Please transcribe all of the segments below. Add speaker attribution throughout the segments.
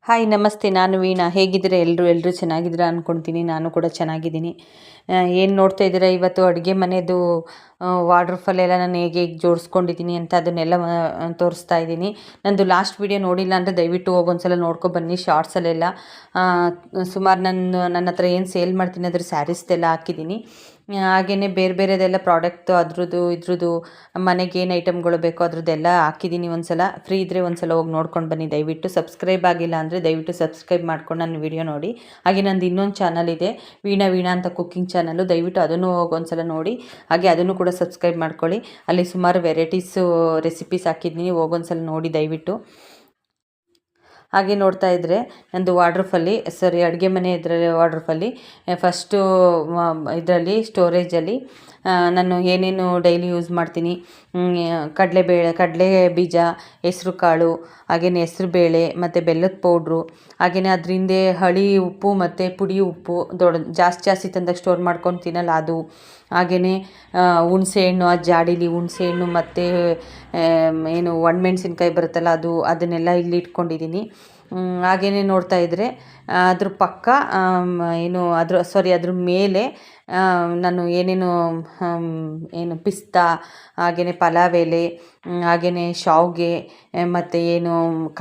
Speaker 1: Hi ನಮಸ್ತೆ. ನಾನು ವೀಣಾ. ಹೇಗಿದ್ದೀರಾ ಎಲ್ಲರೂ ಚೆನ್ನಾಗಿದ್ದೀರಾ ಅಂದ್ಕೊಳ್ತೀನಿ. ನಾನು ಕೂಡ ಚೆನ್ನಾಗಿದ್ದೀನಿ. ಏನು ನೋಡ್ತಾ ಇದ್ದೀರಾ, ಇವತ್ತು ಅಡುಗೆ ಮನೆಯದು ವಾರ್ಡ್ರೋಬಲ್ಲೆಲ್ಲ ನಾನು ಹೇಗೆ ಜೋಡಿಸ್ಕೊಂಡಿದ್ದೀನಿ ಅಂತ ಅದನ್ನೆಲ್ಲ ತೋರಿಸ್ತಾ ಇದ್ದೀನಿ. ನಂದು ಲಾಸ್ಟ್ ವೀಡಿಯೋ ನೋಡಿಲ್ಲ ಅಂದರೆ ದಯವಿಟ್ಟು ಹೋಗಿ ಒಂದ್ಸಲ ನೋಡ್ಕೊಬನ್ನಿ. ಶಾರ್ಟ್ಸಲ್ಲೆಲ್ಲ ಸುಮಾರು ನನ್ನ ಹತ್ರ ಏನು ಸೇಲ್ ಮಾಡ್ತೀನಿ ಅದ್ರ ಸ್ಯಾರೀಸ್ದೆಲ್ಲ ಹಾಕಿದ್ದೀನಿ. ಹಾಗೆಯೇ ಬೇರೆ ಬೇರೆದೆಲ್ಲ ಪ್ರಾಡಕ್ಟು ಇದ್ರದ್ದು ಮನೆಗೆ ಏನು ಐಟಮ್ಗಳು ಬೇಕೋ ಅದ್ರದ್ದೆಲ್ಲ ಹಾಕಿದ್ದೀನಿ. ಒಂದ್ಸಲ ಫ್ರೀ ಇದ್ದರೆ ಒಂದ್ಸಲ ಹೋಗಿ ನೋಡ್ಕೊಂಡು ಬನ್ನಿ. ದಯವಿಟ್ಟು ಸಬ್ಸ್ಕ್ರೈಬ್ ಆಗಿಲ್ಲ ಅಂದರೆ ದಯವಿಟ್ಟು ಸಬ್ಸ್ಕ್ರೈಬ್ ಮಾಡ್ಕೊಂಡು ನನ್ನ ವಿಡಿಯೋ ನೋಡಿ. ಹಾಗೆ ನಂದು ಇನ್ನೊಂದು ಚಾನಲ್ ಇದೆ, ವೀಣಾ ಅಂತ ಕುಕ್ಕಿಂಗ್ ಚಾನಲ್ಲು. ದಯವಿಟ್ಟು ಅದನ್ನು ಹೋಗಿ ಒಂದ್ಸಲ ನೋಡಿ. ಹಾಗೆ ಅದನ್ನು ಕೂಡ ಸಬ್ಸ್ಕ್ರೈಬ್ ಮಾಡ್ಕೊಳ್ಳಿ. ಅಲ್ಲಿ ಸುಮಾರು ವೆರೈಟೀಸು ರೆಸಿಪೀಸ್ ಹಾಕಿದ್ದೀನಿ, ಹೋಗೊಂದ್ಸಲ ನೋಡಿ ದಯವಿಟ್ಟು. ಹಾಗೆ ನೋಡ್ತಾ ಇದ್ದರೆ ನಂದು ಅಡುಗೆ ಮನೆ ಇದರಲ್ಲಿ ವಾರ್ಡ್ರೋಬಲ್ಲಿ ಫಸ್ಟು ಇದರಲ್ಲಿ ಸ್ಟೋರೇಜಲ್ಲಿ ನಾನು ಏನೇನು ಡೈಲಿ ಯೂಸ್ ಮಾಡ್ತೀನಿ, ಕಡಲೆ ಬೀಜ, ಹೆಸ್ರು ಕಾಳು, ಹಾಗೆಯೇ ಹೆಸ್ರುಬೇಳೆ ಮತ್ತು ಬೆಲ್ಲದ ಪೌಡ್ರು, ಹಾಗೆಯೇ ಅದ್ರ ಹಿಂದೆ ಹಳಿ ಉಪ್ಪು ಮತ್ತು ಪುಡಿ ಉಪ್ಪು ಜಾಸ್ತಿ ತಂದಾಗ ಸ್ಟೋರ್ ಮಾಡ್ಕೊಂಡು ತಿನ್ನಲ್ಲ ಅದು, ಹಾಗೆಯೇ ಹುಣಸೆಹಣ್ಣು, ಆ ಜಾಡೀಲಿ ಹುಣಸೆಹಣ್ಣು ಮತ್ತು ಏನು ಒಣಮೆಣ್ಸಿನ್ಕಾಯಿ ಬರುತ್ತಲ್ಲ ಅದನ್ನೆಲ್ಲ ಇಲ್ಲಿ ಇಟ್ಕೊಂಡಿದ್ದೀನಿ. ಹಾಗೆಯೇ ನೋಡ್ತಾ ಇದ್ದರೆ ಅದ್ರ ಪಕ್ಕ ಅದ್ರ ಮೇಲೆ ನಾನು ಏನು ಪಿಸ್ತಾ, ಹಾಗೆಯೇ ಪಲಾವ್ ಎಲೆ, ಹಾಗೆಯೇ ಶಾವಿಗೆ ಮತ್ತು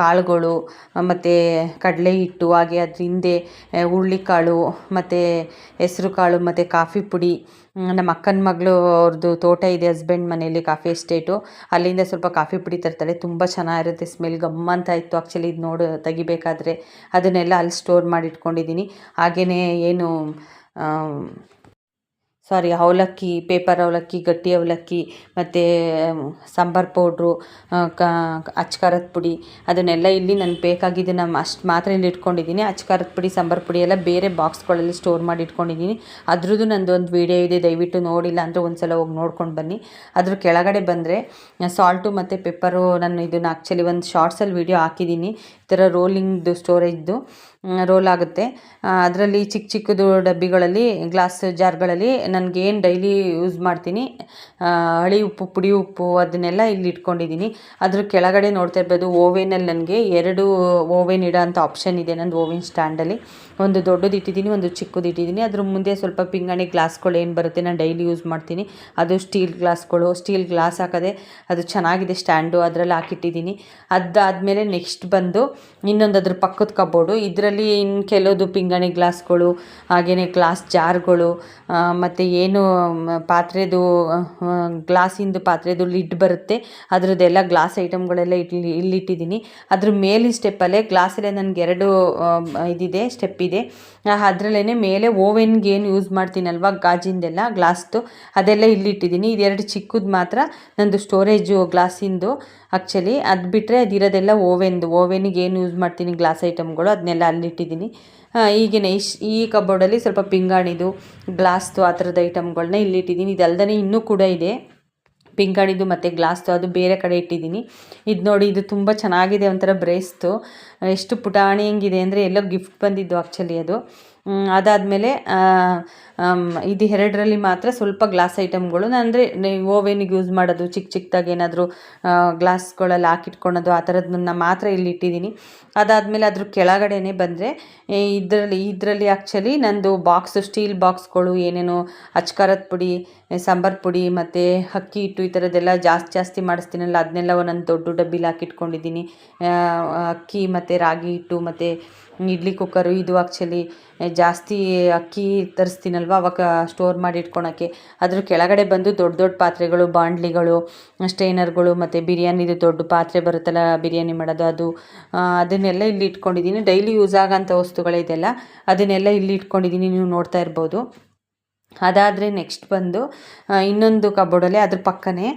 Speaker 1: ಕಾಳುಗಳು ಮತ್ತು ಕಡಲೆ ಹಿಟ್ಟು, ಹಾಗೆ ಅದ್ರ ಹಿಂದೆ ಹುರುಳಿಕಾಳು ಮತ್ತು ಹೆಸ್ರು ಕಾಳು ಮತ್ತು ಕಾಫಿ ಪುಡಿ. ನಮ್ಮ ಅಕ್ಕನ ಮಗಳು ಅವ್ರದ್ದು ತೋಟ ಇದೆ ಹಸ್ಬೆಂಡ್ ಮನೆಯಲ್ಲಿ, ಕಾಫಿ ಎಸ್ಟೇಟು. ಅಲ್ಲಿಂದ ಸ್ವಲ್ಪ ಕಾಫಿ ಪುಡಿ ತರ್ತಾಳೆ, ತುಂಬ ಚೆನ್ನಾಗಿರುತ್ತೆ. ಸ್ಮೆಲ್ ಗಮ್ಮಂತ ಇತ್ತು ಆ್ಯಕ್ಚುಲಿ ಇದು ತೆಗಿಬೇಕಾದ್ರೆ. ಅದನ್ನೆಲ್ಲ ಅಲ್ಲಿ ಸ್ಟೋರ್ ಮಾಡಿ ಇಟ್ಕೊಂಡಿದ್ದೀನಿ. ಹಾಗೆಯೇ ಅವಲಕ್ಕಿ, ಪೇಪರ್ ಅವಲಕ್ಕಿ, ಗಟ್ಟಿ ಅವಲಕ್ಕಿ ಮತ್ತು ಸಾಂಬಾರು ಪೌಡ್ರು, ಅಚ್ಕಾರದ ಪುಡಿ, ಅದನ್ನೆಲ್ಲ ಇಲ್ಲಿ ನನಗೆ ಬೇಕಾಗಿದ್ದು ಅಷ್ಟು ಮಾತ್ರ ಇಲ್ಲಿ ಇಟ್ಕೊಂಡಿದ್ದೀನಿ. ಅಚ್ಕಾರದ ಪುಡಿ, ಸಾಂಬಾರು ಪುಡಿ ಎಲ್ಲ ಬೇರೆ ಬಾಕ್ಸ್ಗಳಲ್ಲಿ ಸ್ಟೋರ್ ಮಾಡಿ ಇಟ್ಕೊಂಡಿದ್ದೀನಿ. ಅದ್ರದ್ದು ನಂದು ಒಂದು ವೀಡಿಯೋ ಇದೆ, ದಯವಿಟ್ಟು ನೋಡಿಲ್ಲ ಅಂದರೆ ಒಂದ್ಸಲ ಹೋಗಿ ನೋಡ್ಕೊಂಡು ಬನ್ನಿ. ಅದ್ರ ಕೆಳಗಡೆ ಬಂದರೆ ಸಾಲ್ಟು ಮತ್ತು ಪೆಪ್ಪರು, ನಾನು ಇದನ್ನು ಆ್ಯಕ್ಚುಲಿ ಒಂದು ಶಾರ್ಟ್ಸಲ್ಲಿ ವೀಡಿಯೋ ಹಾಕಿದ್ದೀನಿ. ಈ ಥರ ರೋಲಿಂಗ್ದು ಸ್ಟೋರೇಜ್ದು ರೋಲ್ ಆಗುತ್ತೆ. ಅದರಲ್ಲಿ ಚಿಕ್ಕದು ಡಬ್ಬಿಗಳಲ್ಲಿ, ಗ್ಲಾಸ್ ಜಾರ್ಗಳಲ್ಲಿ ನನಗೇನು ಡೈಲಿ ಯೂಸ್ ಮಾಡ್ತೀನಿ, ಹಳಿ ಉಪ್ಪು, ಪುಡಿ ಉಪ್ಪು, ಅದನ್ನೆಲ್ಲ ಇಲ್ಲಿ ಇಟ್ಕೊಂಡಿದ್ದೀನಿ. ಅದ್ರ ಕೆಳಗಡೆ ನೋಡ್ತಾ ಇರ್ಬೋದು, ಓವೆನಲ್ಲಿ ನನಗೆ 2 ಓವೆನ್ ಇಡೋ ಅಂಥ ಆಪ್ಷನ್ ಇದೆ ನಂದು ಓವೆನ್ ಸ್ಟ್ಯಾಂಡಲ್ಲಿ. ಒಂದು ದೊಡ್ಡದು ಇಟ್ಟಿದ್ದೀನಿ, ಒಂದು ಚಿಕ್ಕದು ಇಟ್ಟಿದ್ದೀನಿ. ಅದ್ರ ಮುಂದೆ ಸ್ವಲ್ಪ ಪಿಂಗಾಣಿ ಗ್ಲಾಸ್ಗಳು ಏನು ಬರುತ್ತೆ, ನಾನು ಡೈಲಿ ಯೂಸ್ ಮಾಡ್ತೀನಿ, ಅದು ಸ್ಟೀಲ್ ಗ್ಲಾಸ್ ಹಾಕೋದೆ ಅದು ಚೆನ್ನಾಗಿದೆ ಸ್ಟ್ಯಾಂಡು, ಅದರಲ್ಲಿ ಹಾಕಿಟ್ಟಿದ್ದೀನಿ. ಅದಾದಮೇಲೆ ನೆಕ್ಸ್ಟ್ ಬಂದು ಇನ್ನೊಂದು ಅದ್ರ ಪಕ್ಕದ ಕಬೋರ್ಡು. ಇದರಲ್ಲಿ ಇನ್ನು ಕೆಲವುದು ಪಿಂಗಾಣಿ ಗ್ಲಾಸ್ಗಳು, ಹಾಗೆಯೇ ಗ್ಲಾಸ್ ಜಾರ್ಗಳು, ಮತ್ತು ಪಾತ್ರೆದು ಗ್ಲಾಸಿಂದು ಪಾತ್ರೆದು ಲಿಡ್ ಬರುತ್ತೆ, ಅದರದ್ದೆಲ್ಲ ಗ್ಲಾಸ್ ಐಟಮ್ಗಳೆಲ್ಲ ಇಲ್ಲಿಟ್ಟಿದ್ದೀನಿ. ಅದ್ರ ಮೇಲಿನ ಸ್ಟೆಪ್ಪಲ್ಲೇ ಗ್ಲಾಸಲ್ಲೇ ನನಗೆ 2 ಇದಿದೆ, ಸ್ಟೆಪ್ ಇದೆ. ಅದರಲ್ಲೇ ಮೇಲೆ ಓವೆನ್ಗೆ ಏನು ಯೂಸ್ ಮಾಡ್ತೀನಲ್ವ ಗಾಜಿಂದೆಲ್ಲ ಗ್ಲಾಸ್ದು, ಅದೆಲ್ಲ ಇಲ್ಲಿಟ್ಟಿದ್ದೀನಿ. ಇದು 2 ಚಿಕ್ಕದು ಮಾತ್ರ ನಂದು ಸ್ಟೋರೇಜು ಗ್ಲಾಸಿಂದು ಆ್ಯಕ್ಚುಲಿ. ಅದು ಬಿಟ್ಟರೆ ಅದಿರೋದೆಲ್ಲ ಓವೆನಿಗೆ ಏನು ಯೂಸ್ ಮಾಡ್ತೀನಿ ಗ್ಲಾಸ್ ಐಟಮ್ಗಳು ಅದನ್ನೆಲ್ಲ ಅಲ್ಲಿಟ್ಟಿದ್ದೀನಿ. ಈಗೇನೆ ಈ ಕಬೋರ್ಡಲ್ಲಿ ಸ್ವಲ್ಪ ಪಿಂಗಾಣಿದು, ಗ್ಲಾಸ್ದು ಆ ಥರದ ಐಟಮ್ಗಳನ್ನ ಇಲ್ಲಿಟ್ಟಿದ್ದೀನಿ. ಇದಲ್ದೇ ಇನ್ನೂ ಕೂಡ ಇದೆ ಪಿಂಗಾಣಿದು ಮತ್ತು ಗ್ಲಾಸ್ದು, ಅದು ಬೇರೆ ಕಡೆ ಇಟ್ಟಿದ್ದೀನಿ. ಇದು ನೋಡಿ, ಇದು ತುಂಬ ಚೆನ್ನಾಗಿದೆ, ಒಂಥರ ಬ್ರೇಸ್ತು. ಎಷ್ಟು ಪುಟಾಣಿಯಂಗಿದೆ ಅಂದರೆ ಎಲ್ಲೋ ಗಿಫ್ಟ್ ಬಂದಿದ್ದು ಆ್ಯಕ್ಚುಲಿ ಅದು. ಅದಾದಮೇಲೆ ಇದು 2ರಲ್ಲಿ ಮಾತ್ರ ಸ್ವಲ್ಪ ಗ್ಲಾಸ್ ಐಟಮ್ಗಳು, ಅಂದರೆ ಓವೆನಿಗೆ ಯೂಸ್ ಮಾಡೋದು, ಚಿಕ್ಕದಾಗಿ ಏನಾದರೂ ಗ್ಲಾಸ್ಗಳಲ್ಲಿ ಹಾಕಿಟ್ಕೊಳೋದು ಆ ಥರದನ್ನ ಮಾತ್ರ ಇಲ್ಲಿ ಇಟ್ಟಿದ್ದೀನಿ. ಅದಾದಮೇಲೆ ಅದ್ರ ಕೆಳಗಡೆನೇ ಬಂದರೆ ಇದರಲ್ಲಿ ಆ್ಯಕ್ಚುಲಿ ನಂದು ಬಾಕ್ಸು, ಸ್ಟೀಲ್ ಬಾಕ್ಸ್ಗಳು, ಏನೇನೋ ಅಚ್ಕಾರದ ಪುಡಿ, ಸಾಂಬಾರು ಪುಡಿ ಮತ್ತು ಅಕ್ಕಿ ಹಿಟ್ಟು, ಈ ಥರದ್ದೆಲ್ಲ ಜಾಸ್ತಿ ಮಾಡಿಸ್ತೀನಲ್ಲ ಅದನ್ನೆಲ್ಲ ಒಂದೊಂದು ದೊಡ್ಡ ಡಬ್ಬಿಲಿ ಹಾಕಿಟ್ಕೊಂಡಿದ್ದೀನಿ. ಅಕ್ಕಿ ಮತ್ತು ರಾಗಿ ಹಿಟ್ಟು ಮತ್ತು ಇಡ್ಲಿ ಕುಕ್ಕರು, ಇದು ಆ್ಯಕ್ಚುಲಿ ಜಾಸ್ತಿ ಅಕ್ಕಿ ತರಿಸ್ತೀನಲ್ವ ಅವಾಗ ಸ್ಟೋರ್ ಮಾಡಿ ಇಟ್ಕೊಳಕ್ಕೆ. ಅದ್ರ ಕೆಳಗಡೆ ಬಂದು ದೊಡ್ಡ ಪಾತ್ರೆಗಳು, ಬಾಂಡ್ಲಿಗಳು, ಸ್ಟೈನರ್ಗಳು ಮತ್ತು ಬಿರಿಯಾನಿದು ದೊಡ್ಡ ಪಾತ್ರೆ ಬರುತ್ತಲ್ಲ ಬಿರಿಯಾನಿ ಮಾಡೋದು, ಅದನ್ನೆಲ್ಲ ಇಲ್ಲಿ ಇಟ್ಕೊಂಡಿದ್ದೀನಿ. ಡೈಲಿ ಯೂಸ್ ಆಗೋಂಥ ವಸ್ತುಗಳೇ ಇದೆಲ್ಲ, ಅದನ್ನೆಲ್ಲ ಇಲ್ಲಿ ಇಟ್ಕೊಂಡಿದ್ದೀನಿ, ನೀವು ನೋಡ್ತಾ ಇರ್ಬೋದು. ಅದಾದರೆ ನೆಕ್ಸ್ಟ್ ಬಂದು ಇನ್ನೊಂದು ಕಬೋರ್ಡಲ್ಲಿ ಅದ್ರ ಪಕ್ಕನೇ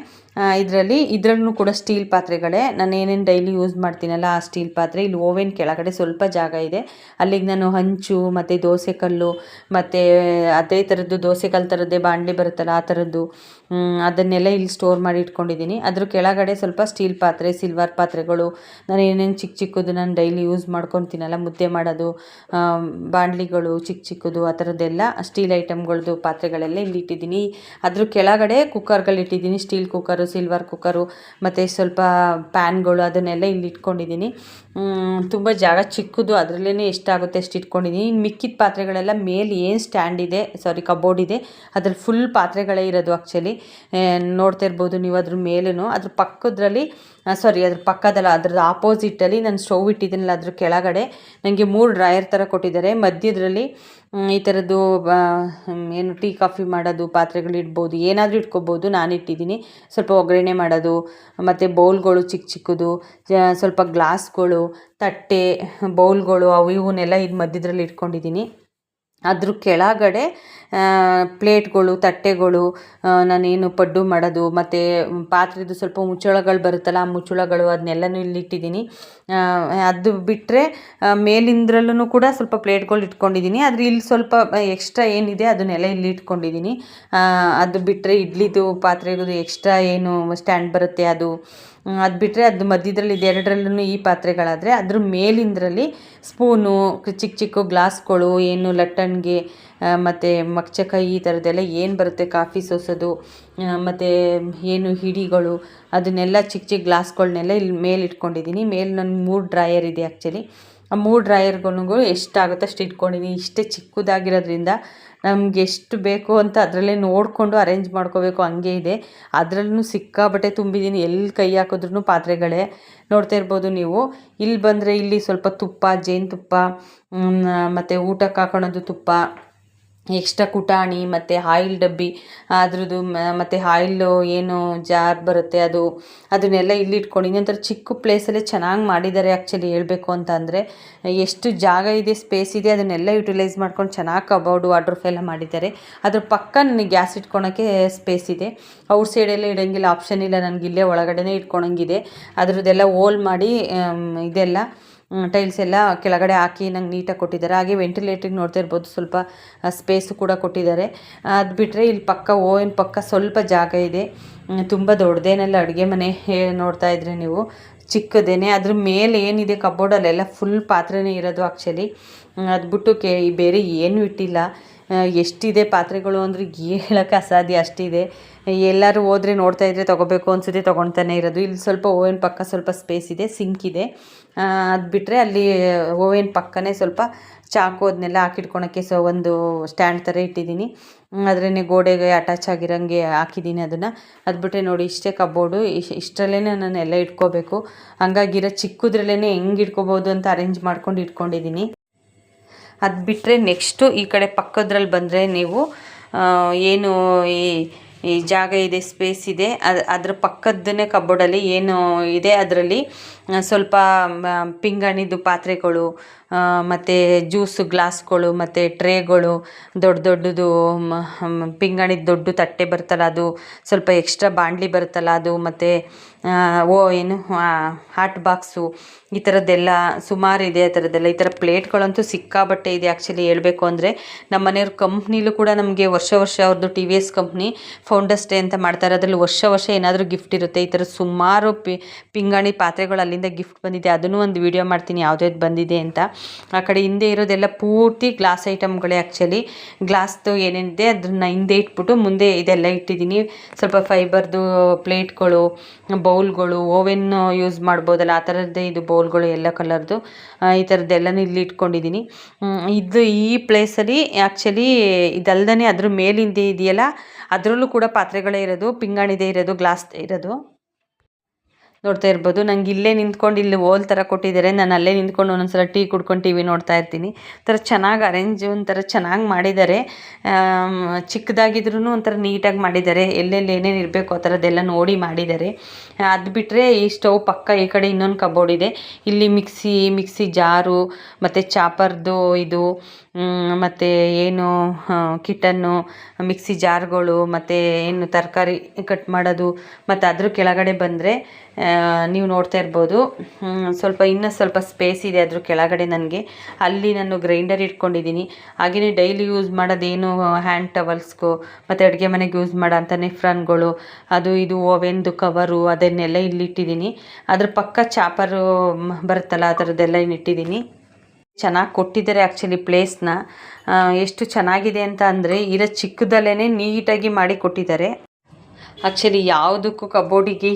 Speaker 1: ಇದರಲ್ಲೂ ಕೂಡ ಸ್ಟೀಲ್ ಪಾತ್ರೆಗಳೇ, ನಾನು ಏನೇನು ಡೈಲಿ ಯೂಸ್ ಮಾಡ್ತೀನಲ್ಲ ಆ ಸ್ಟೀಲ್ ಪಾತ್ರೆ. ಇಲ್ಲಿ ಓವೆನ್ ಕೆಳಗಡೆ ಸ್ವಲ್ಪ ಜಾಗ ಇದೆ, ಅಲ್ಲಿಗೆ ನಾನು ಹಂಚು ಮತ್ತು ದೋಸೆ ಕಲ್ಲು ಮತ್ತು ಅದೇ ಥರದ್ದು ದೋಸೆ ಕಲ್ಲು ಥರದ್ದೇ ಬಾಣಲಿ ಬರುತ್ತಲ್ಲ ಆ ಥರದ್ದು, ಅದನ್ನೆಲ್ಲ ಇಲ್ಲಿ ಸ್ಟೋರ್ ಮಾಡಿ ಇಟ್ಕೊಂಡಿದ್ದೀನಿ. ಅದ್ರ ಕೆಳಗಡೆ ಸ್ವಲ್ಪ ಸ್ಟೀಲ್ ಪಾತ್ರೆ, ಸಿಲ್ವರ್ ಪಾತ್ರೆಗಳು, ನಾನು ಏನೇನು ಚಿಕ್ಕದು ನಾನು ಡೈಲಿ ಯೂಸ್ ಮಾಡ್ಕೊತೀನಲ್ಲ, ಮುದ್ದೆ ಮಾಡೋದು, ಬಾಣಲಿಗಳು ಚಿಕ್ಕದು ಆ ಥರದ್ದೆಲ್ಲ ಸ್ಟೀಲ್ ಐಟಮ್ಗಳದ್ದು ಪಾತ್ರೆಗಳೆಲ್ಲ ಇಲ್ಲಿ ಇಟ್ಟಿದ್ದೀನಿ. ಅದ್ರ ಕೆಳಗಡೆ ಕುಕ್ಕರ್ಗಳಿಟ್ಟಿದ್ದೀನಿ, steel cooker, cooker, silver cooker ಮತ್ತು ಸ್ವಲ್ಪ ಪ್ಯಾನ್ಗಳು ಅದನ್ನೆಲ್ಲ ಇಲ್ಲಿ ಇಟ್ಕೊಂಡಿದ್ದೀನಿ. ತುಂಬ ಜಾಗ ಚಿಕ್ಕದು, ಅದರಲ್ಲೇ ಎಷ್ಟಾಗುತ್ತೆ ಅಷ್ಟು ಇಟ್ಕೊಂಡಿದ್ದೀನಿ. ಇನ್ನು ಮಿಕ್ಕಿದ ಪಾತ್ರೆಗಳೆಲ್ಲ ಮೇಲೆ ಏನು ಸ್ಟ್ಯಾಂಡ್ ಇದೆ, ಸಾರಿ ಕಬೋರ್ಡ್ ಇದೆ, ಅದ್ರಲ್ಲಿ ಫುಲ್ ಪಾತ್ರೆಗಳೇ ಇರೋದು. ಆ್ಯಕ್ಚುಲಿ ನೋಡ್ತಾ ಇರ್ಬೋದು ನೀವು ಅದ್ರ ಮೇಲೂ. ಅದ್ರ ಪಕ್ಕದ್ರಲ್ಲಿ ಅದ್ರ ಪಕ್ಕದಲ್ಲ, ಅದ್ರದ್ದು ಆಪೋಸಿಟಲ್ಲಿ ನಾನು ಸ್ಟವ್ ಇಟ್ಟಿದ್ದೀನಲ್ಲ ಅದ್ರ ಕೆಳಗಡೆ ನನಗೆ 3 ಡ್ರಾಯರ್ ಥರ ಕೊಟ್ಟಿದ್ದಾರೆ. ಮಧ್ಯದ್ರಲ್ಲಿ ಈ ಥರದ್ದು ಏನು ಟೀ ಕಾಫಿ ಮಾಡೋದು ಪಾತ್ರೆಗಳು ಇಡ್ಬೋದು, ಏನಾದರೂ ಇಟ್ಕೋಬೋದು. ನಾನು ಇಟ್ಟಿದ್ದೀನಿ ಸ್ವಲ್ಪ ಒಗ್ಗರಣೆ ಮಾಡೋದು, ಮತ್ತು ಬೌಲ್ಗಳು ಚಿಕ್ಕ ಚಿಕ್ಕದು, ಸ್ವಲ್ಪ ಗ್ಲಾಸ್ಗಳು, ತಟ್ಟೆ, ಬೌಲ್ಗಳು ಅವು ಇವನ್ನೆಲ್ಲ ಇದು ಮಧ್ಯದ್ರಲ್ಲಿ ಇಟ್ಕೊಂಡಿದ್ದೀನಿ. ಅದ್ರ ಕೆಳಗಡೆ ಪ್ಲೇಟ್ಗಳು, ತಟ್ಟೆಗಳು, ನಾನೇನು ಪಡ್ಡು ಮಾಡೋದು ಮತ್ತು ಪಾತ್ರೆದು ಸ್ವಲ್ಪ ಮುಚ್ಚಳಗಳು ಬರುತ್ತಲ್ಲ ಆ ಮುಚ್ಚಳಗಳು ಅದನ್ನೆಲ್ಲನೂ ಇಲ್ಲಿಟ್ಟಿದ್ದೀನಿ. ಅದು ಬಿಟ್ಟರೆ ಮೇಲಿಂದ್ರಲ್ಲೂ ಕೂಡ ಸ್ವಲ್ಪ ಪ್ಲೇಟ್ಗಳು ಇಟ್ಕೊಂಡಿದ್ದೀನಿ. ಆದರೆ ಇಲ್ಲಿ ಸ್ವಲ್ಪ ಎಕ್ಸ್ಟ್ರಾ ಏನಿದೆ ಅದನ್ನೆಲ್ಲ ಇಲ್ಲಿ ಇಟ್ಕೊಂಡಿದ್ದೀನಿ. ಅದು ಬಿಟ್ಟರೆ ಇಡ್ಲಿದು ಪಾತ್ರೆದು ಎಕ್ಸ್ಟ್ರಾ ಏನು ಸ್ಟ್ಯಾಂಡ್ ಬರುತ್ತೆ ಅದು ಬಿಟ್ಟರೆ ಅದು ಮಧ್ಯದ್ರಲ್ಲಿ ಇದು ಎರಡರಲ್ಲೂ ಈ ಪಾತ್ರೆಗಳಾದರೆ ಅದ್ರ ಮೇಲಿಂದ್ರಲ್ಲಿ ಸ್ಪೂನು, ಚಿಕ್ಕ ಚಿಕ್ಕ ಗ್ಲಾಸ್ಗಳು, ಏನು ಲಟ್ಟಣಿಗೆ ಮತ್ತು ಮಗ್ಚಕಾಯಿ ಈ ಥರದ್ದೆಲ್ಲ ಏನು ಬರುತ್ತೆ, ಕಾಫಿ ಸೋಸೋದು ಮತ್ತು ಏನು ಹಿಡಿಗಳು, ಅದನ್ನೆಲ್ಲ ಚಿಕ್ಕ ಚಿಕ್ಕ ಗ್ಲಾಸ್ಗಳನ್ನೆಲ್ಲ ಇಲ್ಲಿ ಮೇಲೆ ಇಟ್ಕೊಂಡಿದ್ದೀನಿ. ಮೇಲೆ ನನ್ನ 3 ಡ್ರಾಯರ್ ಇದೆ. ಆ್ಯಕ್ಚುಲಿ ಆ 3 ಡ್ರಾಯರ್ಗಳಿಗೂ ಎಷ್ಟಾಗುತ್ತೋ ಅಷ್ಟು ಇಟ್ಕೊಂಡಿದ್ದೀನಿ. ಇಷ್ಟೇ ಚಿಕ್ಕದಾಗಿರೋದ್ರಿಂದ ನಮ್ಗೆ ಎಷ್ಟು ಬೇಕು ಅಂತ ಅದರಲ್ಲೇ ನೋಡಿಕೊಂಡು ಅರೇಂಜ್ ಮಾಡ್ಕೋಬೇಕು, ಹಂಗೆ ಇದೆ. ಅದರಲ್ಲೂ ಸಿಕ್ಕಾಬಟ್ಟೆ ತುಂಬಿದ್ದೀನಿ, ಎಲ್ಲಿ ಕೈ ಹಾಕಿದ್ರೂ ಪಾತ್ರೆಗಳೇ. ನೋಡ್ತಾ ಇರ್ಬೋದು ನೀವು. ಇಲ್ಲಿ ಬಂದರೆ ಇಲ್ಲಿ ಸ್ವಲ್ಪ ತುಪ್ಪ, ಜೇನುತುಪ್ಪ, ಮತ್ತು ಊಟಕ್ಕೆ ಹಾಕೊಳ್ಳೋದು ತುಪ್ಪ, ಎಕ್ಸ್ಟ್ರಾ ಕುಟಾಣಿ ಮತ್ತು ಆಯಿಲ್ ಡಬ್ಬಿ ಅದ್ರದ್ದು, ಮತ್ತು ಆಯಿಲು ಏನು ಜಾರ್ ಬರುತ್ತೆ ಅದನ್ನೆಲ್ಲ ಇಲ್ಲಿ ಇಟ್ಕೊಂಡಿದ್ದೀನಿ. ಒಂಥರ ಚಿಕ್ಕ ಪ್ಲೇಸಲ್ಲೇ ಚೆನ್ನಾಗಿ ಮಾಡಿದ್ದಾರೆ. ಆ್ಯಕ್ಚುಲಿ ಹೇಳ್ಬೇಕು ಅಂತ ಅಂದರೆ ಎಷ್ಟು ಜಾಗ ಇದೆ, ಸ್ಪೇಸ್ ಇದೆ, ಅದನ್ನೆಲ್ಲ ಯುಟಿಲೈಸ್ ಮಾಡ್ಕೊಂಡು ಚೆನ್ನಾಗಿ ಕಬೋರ್ಡು, ವಾರ್ಡ್ರೋಬ್ ಎಲ್ಲ ಮಾಡಿದ್ದಾರೆ. ಅದ್ರ ಪಕ್ಕ ನನಗೆ ಗ್ಯಾಸ್ ಇಟ್ಕೊಳಕ್ಕೆ ಸ್ಪೇಸ್ ಇದೆ. ಔಟ್ ಸೈಡೆಲ್ಲ ಇಡೋಂಗಿಲ್ಲ, ಆಪ್ಷನ್ ಇಲ್ಲ ನನಗೆ, ಇಲ್ಲೇ ಒಳಗಡೆನೇ ಇಟ್ಕೊಳಂಗಿದೆ. ಅದ್ರದ್ದೆಲ್ಲ ಹೋಲ್ ಮಾಡಿ ಇದೆಲ್ಲ ಟೈಲ್ಸ್ ಎಲ್ಲ ಕೆಳಗಡೆ ಹಾಕಿ ನಂಗೆ ನೀಟಾಗಿ ಕೊಟ್ಟಿದ್ದಾರೆ. ಹಾಗೆ ವೆಂಟಿಲೇಟ್ರಿಗೆ ನೋಡ್ತಾ ಇರ್ಬೋದು, ಸ್ವಲ್ಪ ಸ್ಪೇಸು ಕೂಡ ಕೊಟ್ಟಿದ್ದಾರೆ. ಅದು ಬಿಟ್ಟರೆ ಇಲ್ಲಿ ಪಕ್ಕ ಓವನ್ ಪಕ್ಕ ಸ್ವಲ್ಪ ಜಾಗ ಇದೆ. ತುಂಬ ದೊಡ್ಡದೇನೆಲ್ಲ ಅಡುಗೆ ಮನೆ ನೋಡ್ತಾ ಇದ್ರೆ ನೀವು, ಚಿಕ್ಕದೇನೆ. ಅದ್ರ ಮೇಲೆ ಏನಿದೆ ಕಬೋರ್ಡಲ್ಲೆಲ್ಲ ಫುಲ್ ಪಾತ್ರೆನೇ ಇರೋದು. ಆ್ಯಕ್ಚುಲಿ ಅದು ಬಿಟ್ಟು ಬೇರೆ ಏನೂ ಇಟ್ಟಿಲ್ಲ. ಎಷ್ಟಿದೆ ಪಾತ್ರೆಗಳು ಅಂದರೆ ಹೇಳೋಕ್ಕೆ ಅಸಾಧ್ಯ, ಅಷ್ಟಿದೆ. ಎಲ್ಲರೂ ಹೋದರೆ ನೋಡ್ತಾ ಇದ್ದರೆ ತೊಗೋಬೇಕು ಅನಿಸುತ್ತೆ, ತೊಗೊಳ್ತಾನೆ ಇರೋದು. ಇಲ್ಲಿ ಸ್ವಲ್ಪ ಓವೆನ್ ಪಕ್ಕ ಸ್ವಲ್ಪ ಸ್ಪೇಸ್ ಇದೆ, ಸಿಂಕ್ ಇದೆ. ಅದು ಬಿಟ್ಟರೆ ಅಲ್ಲಿ ಓವೆನ್ ಪಕ್ಕನೇ ಸ್ವಲ್ಪ ಚಾಕು ಅದನ್ನೆಲ್ಲ ಹಾಕಿಟ್ಕೊಳಕ್ಕೆ ಒಂದು ಸ್ಟ್ಯಾಂಡ್ ಥರ ಇಟ್ಟಿದ್ದೀನಿ. ಅದರೇ ಗೋಡೆಗೆ ಅಟ್ಯಾಚ್ ಆಗಿರೋಂಗೆ ಹಾಕಿದ್ದೀನಿ ಅದನ್ನು. ಅದು ಬಿಟ್ಟರೆ ನೋಡಿ ಇಷ್ಟೇ ಕಬೋರ್ಡು, ಇಷ್ಟರಲ್ಲೇ ನಾನು ಎಲ್ಲ ಇಟ್ಕೋಬೇಕು. ಹಂಗಾಗಿರೋ ಚಿಕ್ಕದ್ರಲ್ಲೇ ಹೆಂಗೆ ಇಟ್ಕೋಬೋದು ಅಂತ ಅರೇಂಜ್ ಮಾಡ್ಕೊಂಡು ಇಟ್ಕೊಂಡಿದ್ದೀನಿ. ಅದು ಬಿಟ್ಟರೆ ನೆಕ್ಸ್ಟು ಈ ಕಡೆ ಪಕ್ಕದ್ರಲ್ಲಿ ಬಂದರೆ ನೀವು ಏನು ಈ ಜಾಗ ಇದೆ, ಸ್ಪೇಸ್ ಇದೆ, ಅದ್ರ ಪಕ್ಕದನ್ನೇ ಕಬೋರ್ಡಲ್ಲಿ ಏನು ಇದೆ ಅದರಲ್ಲಿ ಸ್ವಲ್ಪ ಪಿಂಗಾಣಿದು ಪಾತ್ರೆಗಳು, ಮತ್ತು ಜ್ಯೂಸು ಗ್ಲಾಸ್ಗಳು, ಮತ್ತು ಟ್ರೇಗಳು, ದೊಡ್ಡದು ಪಿಂಗಾಣಿದು ದೊಡ್ಡ ತಟ್ಟೆ ಬರುತ್ತಲ್ಲ ಅದು, ಸ್ವಲ್ಪ ಎಕ್ಸ್ಟ್ರಾ ಬಾಣಲಿ ಬರುತ್ತಲ್ಲ ಅದು, ಮತ್ತು ಏನು ಹಾಟ್ ಬಾಕ್ಸು, ಈ ಥರದ್ದೆಲ್ಲ ಸುಮಾರಿದೆ. ಆ ಥರದ್ದೆಲ್ಲ ಈ ಥರ ಪ್ಲೇಟ್ಗಳಂತೂ ಸಿಕ್ಕಾಬಟ್ಟೆ ಇದೆ. ಆ್ಯಕ್ಚುಲಿ ಹೇಳಬೇಕು ಅಂದರೆ ನಮ್ಮ ಮನೆಯವ್ರ ಕಂಪ್ನಿಲೂ ಕೂಡ ನಮಗೆ ವರ್ಷ ಅವ್ರದ್ದು TVS ಕಂಪ್ನಿ ಫೌಂಡರ್ಸ್ ಡೇ ಅಂತ ಮಾಡ್ತಾರೆ. ಅದರಲ್ಲಿ ವರ್ಷ ಏನಾದರೂ ಗಿಫ್ಟ್ ಇರುತ್ತೆ. ಈ ಥರ ಸುಮಾರು ಪಿಂಗಾಣಿ ಪಾತ್ರೆಗಳು ಅಲ್ಲಿಂದ ಗಿಫ್ಟ್ ಬಂದಿದೆ. ಅದನ್ನು ಒಂದು ವೀಡಿಯೋ ಮಾಡ್ತೀನಿ ಯಾವ್ದು ಬಂದಿದೆ ಅಂತ. ಆ ಕಡೆ ಹಿಂದೆ ಇರೋದೆಲ್ಲ ಪೂರ್ತಿ ಗ್ಲಾಸ್ ಐಟಮ್ಗಳೇ. ಆ್ಯಕ್ಚುಲಿ ಗ್ಲಾಸ್ದು ಏನೇನಿದೆ ಅದನ್ನ ಹಿಂದೆ ಇಟ್ಬಿಟ್ಟು ಮುಂದೆ ಇದೆಲ್ಲ ಇಟ್ಟಿದ್ದೀನಿ. ಸ್ವಲ್ಪ ಫೈಬರ್ದು ಪ್ಲೇಟ್ಗಳು, ಬೌಲ್ಗಳು, ಓವೆನ್ ಯೂಸ್ ಮಾಡ್ಬೋದಲ್ಲ ಆ ಥರದ್ದೇ ಇದು ಬೌಲ್ಗಳು, ಎಲ್ಲ ಕಲರ್ದು, ಈ ಥರದ್ದೆಲ್ಲನೂ ಇಲ್ಲಿ ಇಟ್ಕೊಂಡಿದ್ದೀನಿ. ಇದು ಈ ಪ್ಲೇಸಲ್ಲಿ ಆ್ಯಕ್ಚುಲಿ ಇದಲ್ದೇ ಅದ್ರ ಮೇಲಿಂದ ಇದೆಯಲ್ಲ ಅದರಲ್ಲೂ ಕೂಡ ಪಾತ್ರೆಗಳೇ ಇರೋದು, ಪಿಂಗಾಣಿದೇ ಇರೋದು, ಗ್ಲಾಸ್ದೇ ಇರೋದು. ನೋಡ್ತಾ ಇರ್ಬೋದು. ನಂಗೆ ಇಲ್ಲೇ ನಿಂತ್ಕೊಂಡು ಇಲ್ಲಿ ಓಲ್ ಥರ ಕೊಟ್ಟಿದ್ದಾರೆ. ನಾನು ಅಲ್ಲೇ ನಿಂತ್ಕೊಂಡು ಒಂದೊಂದ್ಸಲ ಟೀ ಕುಡ್ಕೊಂಡು TV ನೋಡ್ತಾ ಇರ್ತೀನಿ. ಒಂಥರ ಚೆನ್ನಾಗಿ ಅರೇಂಜ್ ಒಂಥರ ಚೆನ್ನಾಗಿ ಮಾಡಿದ್ದಾರೆ. ಚಿಕ್ಕದಾಗಿದ್ರೂ ಒಂಥರ ನೀಟಾಗಿ ಮಾಡಿದ್ದಾರೆ. ಎಲ್ಲೆಲ್ಲಿ ಏನೇನು ಇರಬೇಕು ಆ ಥರದ್ದೆಲ್ಲ ನೋಡಿ ಮಾಡಿದ್ದಾರೆ. ಅದು ಬಿಟ್ಟರೆ ಈ ಸ್ಟವ್ ಪಕ್ಕ ಈ ಕಡೆ ಇನ್ನೊಂದು ಕಬೋರ್ಡ್ ಇದೆ. ಇಲ್ಲಿ ಮಿಕ್ಸಿ ಜಾರು, ಮತ್ತು ಚಾಪರ್ದು ಇದು, ಮತ್ತು ಏನು ಕಿಟನ್ನು, ಮಿಕ್ಸಿ ಜಾರ್ಗಳು, ಮತ್ತು ಏನು ತರಕಾರಿ ಕಟ್ ಮಾಡೋದು. ಮತ್ತು ಅದ್ರ ಕೆಳಗಡೆ ಬಂದರೆ ನೀವು ನೋಡ್ತಾ ಇರ್ಬೋದು ಇನ್ನೂ ಸ್ವಲ್ಪ ಸ್ಪೇಸ್ ಇದೆ ಅದ್ರ ಕೆಳಗಡೆ ನನಗೆ. ಅಲ್ಲಿ ನಾನು ಗ್ರೈಂಡರ್ ಇಟ್ಕೊಂಡಿದ್ದೀನಿ. ಹಾಗೆಯೇ ಡೈಲಿ ಯೂಸ್ ಮಾಡೋದೇನು ಹ್ಯಾಂಡ್ ಟವಲ್ಸ್ಗೂ, ಮತ್ತು ಅಡುಗೆ ಮನೆಗೆ ಯೂಸ್ ಮಾಡೋ ಅಂಥ ನೆಫ್ರಾನ್ಗಳು, ಅದು ಇದು ಓವೆನ್ದು ಕವರು, ಅದನ್ನೆಲ್ಲ ಇಲ್ಲಿಟ್ಟಿದ್ದೀನಿ. ಅದ್ರ ಪಕ್ಕ ಚಾಪರು ಬರುತ್ತಲ್ಲ ಆ ಥರದ್ದೆಲ್ಲ ಇಟ್ಟಿದ್ದೀನಿ. ಚೆನ್ನಾಗಿ ಕೊಟ್ಟಿದ್ದಾರೆ ಆ್ಯಕ್ಚುಲಿ ಪ್ಲೇಸ್ನ. ಎಷ್ಟು ಚೆನ್ನಾಗಿದೆ ಅಂತ ಅಂದರೆ ಇರೋ ಚಿಕ್ಕದಲ್ಲೇ ನೀಟಾಗಿ ಮಾಡಿ ಕೊಟ್ಟಿದ್ದಾರೆ. ಆ್ಯಕ್ಚುಲಿ ಯಾವುದಕ್ಕೂ ಕಬೋರ್ಡಿಗೆ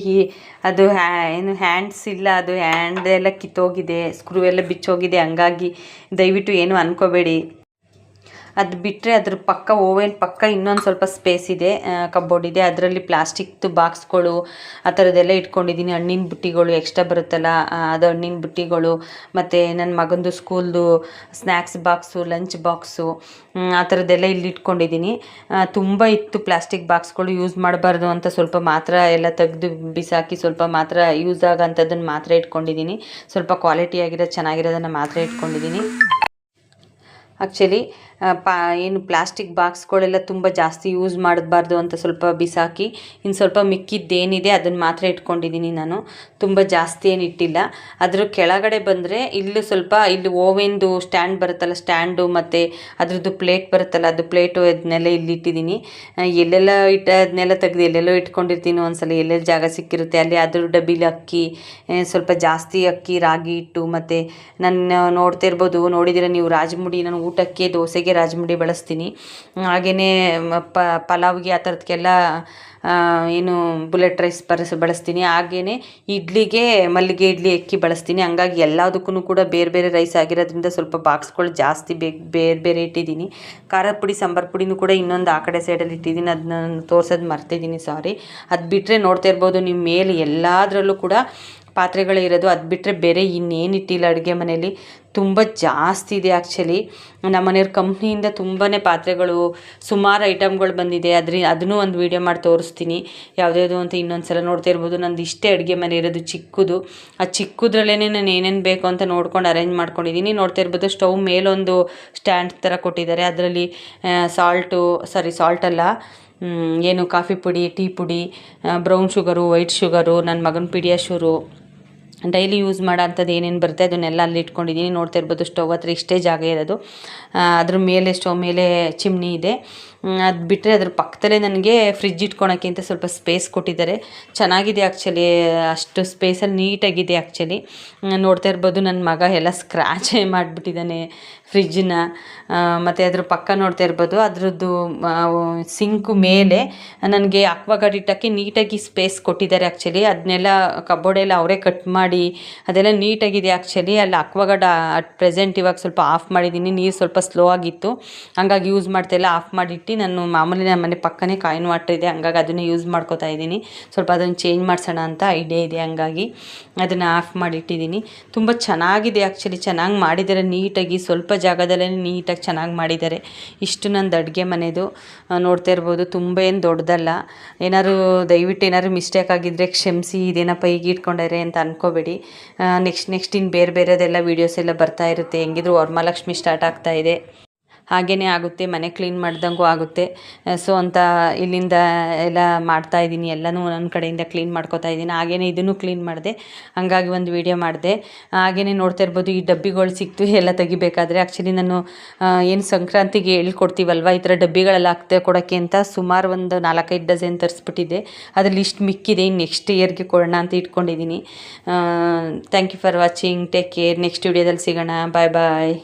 Speaker 1: ಅದು ಏನು ಹ್ಯಾಂಡ್ಸ್ ಇಲ್ಲ, ಅದು ಹ್ಯಾಂಡ್ ಎಲ್ಲ ಕಿತ್ತೋಗಿದೆ, ಸ್ಕ್ರೂ ಎಲ್ಲ ಬಿಚ್ಚೋಗಿದೆ. ಹಂಗಾಗಿ ದಯವಿಟ್ಟು ಏನು ಅನ್ಕೋಬೇಡಿ. ಅದು ಬಿಟ್ಟರೆ ಅದ್ರ ಪಕ್ಕ ಓವೆನ್ ಪಕ್ಕ ಇನ್ನೊಂದು ಸ್ವಲ್ಪ ಸ್ಪೇಸ್ ಇದೆ, ಕಬೋರ್ಡ್ ಇದೆ. ಅದರಲ್ಲಿ ಪ್ಲಾಸ್ಟಿಕ್ದು ಬಾಕ್ಸ್ಗಳು ಆ ಥರದ್ದೆಲ್ಲ ಇಟ್ಕೊಂಡಿದ್ದೀನಿ. ಹಣ್ಣಿನ ಬುಟ್ಟಿಗಳು ಎಕ್ಸ್ಟ್ರಾ ಬರುತ್ತಲ್ಲ, ಅದು ಹಣ್ಣಿನ ಬುಟ್ಟಿಗಳು, ಮತ್ತು ನನ್ನ ಮಗಂದು ಸ್ಕೂಲ್ದು ಸ್ನ್ಯಾಕ್ಸ್ ಬಾಕ್ಸು, ಲಂಚ್ ಬಾಕ್ಸು, ಆ ಥರದ್ದೆಲ್ಲ ಇಲ್ಲಿ ಇಟ್ಕೊಂಡಿದ್ದೀನಿ. ತುಂಬ ಇತ್ತು ಪ್ಲಾಸ್ಟಿಕ್ ಬಾಕ್ಸ್ಗಳು, ಯೂಸ್ ಮಾಡಬಾರ್ದು ಅಂತ ಸ್ವಲ್ಪ ಮಾತ್ರ ಎಲ್ಲ ತೆಗೆದು ಬಿಸಾಕಿ ಸ್ವಲ್ಪ ಮಾತ್ರ ಯೂಸ್ ಆಗೋಂಥದ್ದನ್ನು ಮಾತ್ರ ಇಟ್ಕೊಂಡಿದ್ದೀನಿ. ಸ್ವಲ್ಪ ಕ್ವಾಲಿಟಿಯಾಗಿರೋದು ಚೆನ್ನಾಗಿರೋದನ್ನು ಮಾತ್ರ ಇಟ್ಕೊಂಡಿದ್ದೀನಿ. ಆ್ಯಕ್ಚುಲಿ ಏನು ಪ್ಲಾಸ್ಟಿಕ್ ಬಾಕ್ಸ್ಗಳೆಲ್ಲ ತುಂಬ ಜಾಸ್ತಿ ಯೂಸ್ ಮಾಡಬಾರ್ದು ಅಂತ ಸ್ವಲ್ಪ ಬಿಸಾಕಿ ಇನ್ನು ಸ್ವಲ್ಪ ಮಿಕ್ಕಿದ್ದೇನಿದೆ ಅದನ್ನು ಮಾತ್ರ ಇಟ್ಕೊಂಡಿದ್ದೀನಿ ನಾನು. ತುಂಬ ಜಾಸ್ತಿ ಏನು ಇಟ್ಟಿಲ್ಲ. ಅದ್ರ ಕೆಳಗಡೆ ಬಂದರೆ ಇಲ್ಲಿ ಸ್ವಲ್ಪ ಇಲ್ಲಿ ಓವೆನ್ದು ಸ್ಟ್ಯಾಂಡ್ ಬರುತ್ತಲ್ಲ, ಸ್ಟ್ಯಾಂಡು ಮತ್ತು ಅದ್ರದ್ದು ಪ್ಲೇಟ್ ಬರುತ್ತಲ್ಲ, ಅದು ಪ್ಲೇಟು ಅದನ್ನೆಲ್ಲ ಇಲ್ಲಿ ಇಟ್ಟಿದ್ದೀನಿ. ಎಲ್ಲೆಲ್ಲ ಅದನ್ನೆಲ್ಲ ತೆಗೆದು ಎಲ್ಲೆಲ್ಲೋ ಇಟ್ಕೊಂಡಿರ್ತೀನಿ. ಒಂದ್ಸಲ ಎಲ್ಲೆಲ್ಲಿ ಜಾಗ ಸಿಕ್ಕಿರುತ್ತೆ ಅಲ್ಲಿ ಅದ್ರ ಡಬ್ಬಿಲಿ ಅಕ್ಕಿ, ಸ್ವಲ್ಪ ಜಾಸ್ತಿ ಅಕ್ಕಿ, ರಾಗಿ ಹಿಟ್ಟು, ಮತ್ತು ನಾನು ನೋಡ್ತಿರ್ಬೋದು, ನೋಡಿದ್ದೀರ ನೀವು, ರಾಜಮುಡಿ. ನಾನು ಊಟಕ್ಕೆ ದೋಸೆಗೆ ರಾಜಮುಡಿ ಬಳಸ್ತೀನಿ. ಹಾಗೆಯೇ ಪಲಾವ್ಗೆ ಆ ಥರದಕ್ಕೆಲ್ಲ ಏನು ಬುಲೆಟ್ ರೈಸ್ ಬಳಸ್ತೀನಿ. ಹಾಗೆಯೇ ಇಡ್ಲಿಗೆ ಮಲ್ಲಿಗೆ ಇಡ್ಲಿ ಅಕ್ಕಿ ಬಳಸ್ತೀನಿ. ಹಂಗಾಗಿ ಎಲ್ಲದಕ್ಕೂ ಕೂಡ ಬೇರೆ ಬೇರೆ ರೈಸ್ ಆಗಿರೋದ್ರಿಂದ ಸ್ವಲ್ಪ ಬಾಕ್ಸ್ಗಳು ಜಾಸ್ತಿ ಬೇರೆ ಬೇರೆ ಇಟ್ಟಿದ್ದೀನಿ. ಖಾರದ ಪುಡಿ, ಸಾಂಬಾರು ಪುಡಿನೂ ಕೂಡ ಇನ್ನೊಂದು ಆ ಕಡೆ ಸೈಡಲ್ಲಿ ಇಟ್ಟಿದ್ದೀನಿ. ಅದನ್ನ ತೋರ್ಸೋದು ಮರ್ತಿದ್ದೀನಿ, ಸಾರಿ. ಅದು ಬಿಟ್ಟರೆ ನೋಡ್ತಾ ಇರ್ಬೋದು ನಿಮ್ಮ ಮೇಲೆ ಎಲ್ಲದರಲ್ಲೂ ಕೂಡ ಪಾತ್ರೆಗಳೇ ಇರೋದು. ಅದು ಬಿಟ್ಟರೆ ಬೇರೆ ಇನ್ನೇನಿಟ್ಟಿಲ್ಲ ಅಡುಗೆ ಮನೇಲಿ. ತುಂಬ ಜಾಸ್ತಿ ಇದೆ ಆ್ಯಕ್ಚುಲಿ. ನಮ್ಮ ಮನೆಯವ್ರ ಕಂಪ್ನಿಯಿಂದ ತುಂಬಾ ಪಾತ್ರೆಗಳು, ಸುಮಾರು ಐಟಮ್ಗಳು ಬಂದಿದೆ. ಅದನ್ನೂ ಒಂದು ವೀಡಿಯೋ ಮಾಡಿ ತೋರಿಸ್ತೀನಿ ಯಾವುದ್ಯಾವುದು ಅಂತ. ಇನ್ನೊಂದು ಸಲ ನೋಡ್ತಾ ಇರ್ಬೋದು. ನಂದು ಇಷ್ಟೇ ಅಡುಗೆ ಮನೆ ಇರೋದು, ಚಿಕ್ಕದು. ಆ ಚಿಕ್ಕದ್ರಲ್ಲೇ ನಾನು ಏನೇನು ಬೇಕು ಅಂತ ನೋಡ್ಕೊಂಡು ಅರೇಂಜ್ ಮಾಡ್ಕೊಂಡಿದ್ದೀನಿ. ನೋಡ್ತಾ ಇರ್ಬೋದು, ಸ್ಟವ್ ಮೇಲೊಂದು ಸ್ಟ್ಯಾಂಡ್ ಥರ ಕೊಟ್ಟಿದ್ದಾರೆ. ಅದರಲ್ಲಿ ಸಾಲ್ಟ್ ಅಲ್ಲ, ಏನು ಕಾಫಿ ಪುಡಿ, ಟೀ ಪುಡಿ, ಬ್ರೌನ್ ಶುಗರು, ವೈಟ್ ಶುಗರು, ನನ್ನ ಮಗನ ಪಿಡಿಯಾಶೂರು, ಡೈಲಿ ಯೂಸ್ ಮಾಡೋ ಅಂಥದ್ದು ಏನೇನು ಬರುತ್ತೆ ಅದನ್ನೆಲ್ಲ ಅಲ್ಲಿ ಇಟ್ಕೊಂಡಿದ್ದೀನಿ. ನೋಡ್ತಾ ಇರ್ಬೋದು, ಸ್ಟವ್ ಹತ್ರ ಇಷ್ಟೇ ಜಾಗ ಇರೋದು. ಅದ್ರ ಮೇಲೆ ಸ್ಟವ್ ಮೇಲೆ ಚಿಮ್ನಿ ಇದೆ. ಅದು ಬಿಟ್ಟರೆ ಅದ್ರ ಪಕ್ಕದಲ್ಲೇ ನನಗೆ ಫ್ರಿಜ್ ಇಟ್ಕೊಳಕ್ಕೆ ಅಂತ ಸ್ವಲ್ಪ ಸ್ಪೇಸ್ ಕೊಟ್ಟಿದ್ದಾರೆ. ಚೆನ್ನಾಗಿದೆ ಆ್ಯಕ್ಚುಲಿ. ಅಷ್ಟು ಸ್ಪೇಸಲ್ಲಿ ನೀಟಾಗಿದೆ ಆ್ಯಕ್ಚುಲಿ. ನೋಡ್ತಾ ಇರ್ಬೋದು, ನನ್ನ ಮಗ ಎಲ್ಲ ಸ್ಕ್ರ್ಯಾಚೇ ಮಾಡಿಬಿಟ್ಟಿದ್ದಾನೆ ಫ್ರಿಜ್ಜನ್ನ. ಮತ್ತು ಅದ್ರ ಪಕ್ಕ ನೋಡ್ತಾ ಇರ್ಬೋದು, ಅದ್ರದ್ದು ಸಿಂಕು ಮೇಲೆ ನನಗೆ ಅಕ್ವಾಗಾರ್ಡ್ ಇಟ್ಟಕ್ಕೆ ನೀಟಾಗಿ ಸ್ಪೇಸ್ ಕೊಟ್ಟಿದ್ದಾರೆ ಆ್ಯಕ್ಚುಲಿ. ಅದನ್ನೆಲ್ಲ ಕಬೋರ್ಡೆಲ್ಲ ಅವರೇ ಕಟ್ ಮಾಡಿ ಅದೆಲ್ಲ ನೀಟಾಗಿದೆ ಆ್ಯಕ್ಚುಲಿ. ಅಲ್ಲಿ ಅಕ್ವಾಗಾರ್ಡ್ ಅಟ್ ಪ್ರೆಸೆಂಟ್ ಇವಾಗ ಸ್ವಲ್ಪ ಆಫ್ ಮಾಡಿದ್ದೀನಿ. ನೀರು ಸ್ವಲ್ಪ ಸ್ಲೋ ಆಗಿತ್ತು, ಹಂಗಾಗಿ ಯೂಸ್ ಮಾಡ್ತಾಯಿಲ್ಲ, ಆಫ್ ಮಾಡಿಟ್ಟು ನಾನು ಮಾಮೂಲಿ ನಮ್ಮ ಮನೆ ಪಕ್ಕನೇ ಕಾಯಿನ್ ವಾಟರ್ ಇದೆ, ಹಂಗಾಗಿ ಅದನ್ನೇ ಯೂಸ್ ಮಾಡ್ಕೋತಾ ಇದ್ದೀನಿ. ಸ್ವಲ್ಪ ಅದನ್ನು ಚೇಂಜ್ ಮಾಡಿಸೋಣ ಅಂತ ಐಡಿಯಾ ಇದೆ, ಹಂಗಾಗಿ ಅದನ್ನು ಆಫ್ ಮಾಡಿಟ್ಟಿದ್ದೀನಿ. ತುಂಬ ಚೆನ್ನಾಗಿದೆ ಆ್ಯಕ್ಚುಲಿ. ಚೆನ್ನಾಗಿ ಮಾಡಿದ್ದಾರೆ ನೀಟಾಗಿ, ಸ್ವಲ್ಪ ಜಾಗದಲ್ಲೇ ನೀಟಾಗಿ ಚೆನ್ನಾಗಿ ಮಾಡಿದ್ದಾರೆ. ಇಷ್ಟು ನಂದು ಅಡುಗೆ ಮನೆದು. ನೋಡ್ತಾ ಇರ್ಬೋದು, ತುಂಬ ಏನು ದೊಡ್ಡದಲ್ಲ. ದಯವಿಟ್ಟು ಏನಾದ್ರು ಮಿಸ್ಟೇಕ್ ಆಗಿದ್ದರೆ ಕ್ಷಮಿಸಿ. ಇದೇನಪ್ಪ ಈಗ ಇಟ್ಕೊಂಡಾರೆ ಅಂತ ಅನ್ಕೋಬೇಡಿ. ನೆಕ್ಸ್ಟ್ ಇನ್ನು ಬೇರೆ ಬೇರೆದೆಲ್ಲ ವೀಡಿಯೋಸ್ ಎಲ್ಲ ಬರ್ತಾ ಇರುತ್ತೆ. ಹೆಂಗಿದ್ರು ವರಮಹಾಲಕ್ಷ್ಮಿ ಸ್ಟಾರ್ಟ್ ಆಗ್ತಾ ಇದೆ, ಹಾಗೇ ಆಗುತ್ತೆ, ಮನೆ ಕ್ಲೀನ್ ಮಾಡ್ದಂಗೂ ಆಗುತ್ತೆ. ಸೊ ಅಂತ ಇಲ್ಲಿಂದ ಎಲ್ಲ ಮಾಡ್ತಾಯಿದ್ದೀನಿ. ಎಲ್ಲನೂ ನನ್ನ ಕಡೆಯಿಂದ ಕ್ಲೀನ್ ಮಾಡ್ಕೋತಾ ಇದ್ದೀನಿ. ಹಾಗೆಯೇ ಇದನ್ನು ಕ್ಲೀನ್ ಮಾಡಿದೆ, ಹಂಗಾಗಿ ಒಂದು ವೀಡಿಯೋ ಮಾಡಿದೆ. ಹಾಗೆಯೇ ನೋಡ್ತಾ ಇರ್ಬೋದು, ಈ ಡಬ್ಬಿಗಳು ಸಿಕ್ತು ಎಲ್ಲ ತೆಗಿಬೇಕಾದ್ರೆ. ಆ್ಯಕ್ಚುಲಿ ನಾನು ಏನು ಸಂಕ್ರಾಂತಿಗೆ ಹೇಳ್ಕೊಡ್ತೀವಲ್ವ, ಈ ಥರ ಡಬ್ಬಿಗಳೆಲ್ಲ ಹಾಕ್ತೆ ಕೊಡೋಕ್ಕೆ ಅಂತ ಸುಮಾರು ಒಂದು 4-5 ಡಜನ್ ತರಿಸ್ಬಿಟ್ಟಿದ್ದೆ. ಅದರಲ್ಲಿ ಇಷ್ಟು ಮಿಕ್ಕಿದೆ, ಇನ್ನು ನೆಕ್ಸ್ಟ್ ಇಯರ್ಗೆ ಕೊಡೋಣ ಅಂತ ಇಟ್ಕೊಂಡಿದ್ದೀನಿ. Thank you for watching. Take care. Next ವೀಡಿಯೋದಲ್ಲಿ ಸಿಗೋಣ. ಬಾಯ್ ಬಾಯ್.